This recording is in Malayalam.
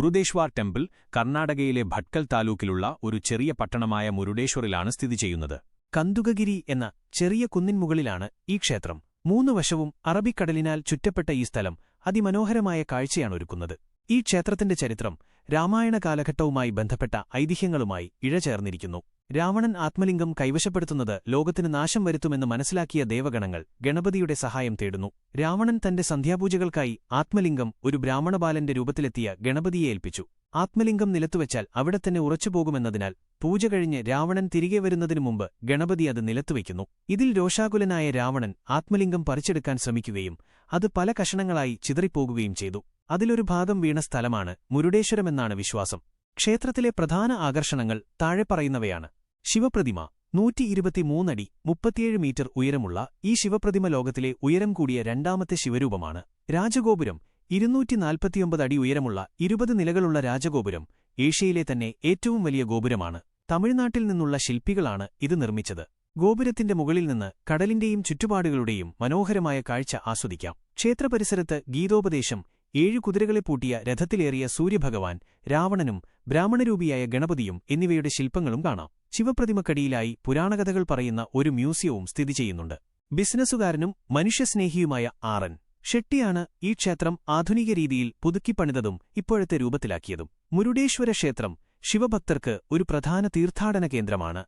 മുരുദേശ്വർ ടെമ്പിൾ കർണാടകയിലെ ഭട്കൽ താലൂക്കിലുള്ള ഒരു ചെറിയ പട്ടണമായ മുരുഡേശ്വറിലാണ് സ്ഥിതി ചെയ്യുന്നത്. കന്ദുകഗിരി എന്ന ചെറിയ കുന്നിൻമുകളിലാണ് ഈ ക്ഷേത്രം. മൂന്നു വശവും അറബിക്കടലിനാൽ ചുറ്റപ്പെട്ട ഈ സ്ഥലം അതിമനോഹരമായ കാഴ്ചയാണൊരുക്കുന്നത്. ഈ ക്ഷേത്രത്തിന്റെ ചരിത്രം രാമായണ കാലഘട്ടവുമായി ബന്ധപ്പെട്ട ഐതിഹ്യങ്ങളുമായി ഇഴചേർന്നിരിക്കുന്നു. രാവണൻ ആത്മലിംഗം കൈവശപ്പെടുത്തുന്നത് ലോകത്തിന് നാശം വരുത്തുമെന്ന് മനസ്സിലാക്കിയ ദേവഗണങ്ങൾ ഗണപതിയുടെ സഹായം തേടുന്നു. രാവണൻ തന്റെ സന്ധ്യാപൂജകൾക്കായി ആത്മലിംഗം ഒരു ബ്രാഹ്മണബാലന്റെ രൂപത്തിലെത്തിയ ഗണപതിയെ ഏൽപ്പിച്ചു. ആത്മലിംഗം നിലത്തുവച്ചാൽ അവിടെത്തന്നെ ഉറച്ചുപോകുമെന്നതിനാൽ പൂജ കഴിഞ്ഞ് രാവണൻ തിരികെ വരുന്നതിനു മുമ്പ് ഗണപതി അത് നിലത്തുവയ്ക്കുന്നു. ഇതിൽ രോഷാകുലനായ രാവണൻ ആത്മലിംഗം പറിച്ചെടുക്കാൻ ശ്രമിക്കുകയും അത് പല കഷണങ്ങളായി ചിതറിപ്പോകുകയും ചെയ്തു. അതിലൊരു ഭാഗം വീണ സ്ഥലമാണ് മുരുഡേശ്വരമെന്നാണ് വിശ്വാസം. ക്ഷേത്രത്തിലെ പ്രധാന ആകർഷണങ്ങൾ താഴെ പറയുന്നവയാണ്. ശിവപ്രതിമ 123 അടി 37 മീറ്റർ ഉയരമുള്ള ഈ ശിവപ്രതിമ ലോകത്തിലെ ഉയരം കൂടിയ രണ്ടാമത്തെ ശിവരൂപമാണ്. രാജഗോപുരം 249 അടി ഉയരമുള്ള 20 നിലകളുള്ള രാജഗോപുരം ഏഷ്യയിലെ തന്നെ ഏറ്റവും വലിയ ഗോപുരമാണ്. തമിഴ്നാട്ടിൽ നിന്നുള്ള ശില്പികളാണ് ഇത് നിർമ്മിച്ചത്. ഗോപുരത്തിന്റെ മുകളിൽ നിന്ന് കടലിന്റെയും ചുറ്റുപാടുകളുടെയും മനോഹരമായ കാഴ്ച ആസ്വദിക്കാം. ക്ഷേത്രപരിസരത്ത് ഗീതോപദേശം, 7 കുതിരകളെ പൂട്ടിയ രഥത്തിലേറിയ സൂര്യഭഗവാൻ, രാവണനും ബ്രാഹ്മണരൂപിയായ ഗണപതിയും എന്നിവയുടെ ശില്പങ്ങളും കാണാം. ശിവപ്രതിമക്കടിയിലായി പുരാണകഥകൾ പറയുന്ന ഒരു മ്യൂസിയവും സ്ഥിതി ചെയ്യുന്നുണ്ട്. ബിസിനസ്സുകാരനും മനുഷ്യസ്നേഹിയുമായ ആർ.എൻ. ഷെട്ടിയാണ് ഈ ക്ഷേത്രം ആധുനിക രീതിയിൽ പുതുക്കിപ്പണിതതും ഇപ്പോഴത്തെ രൂപത്തിലാക്കിയതും. മുരുഡേശ്വര ക്ഷേത്രം ശിവഭക്തർക്ക് ഒരു പ്രധാന തീർത്ഥാടന കേന്ദ്രമാണ്.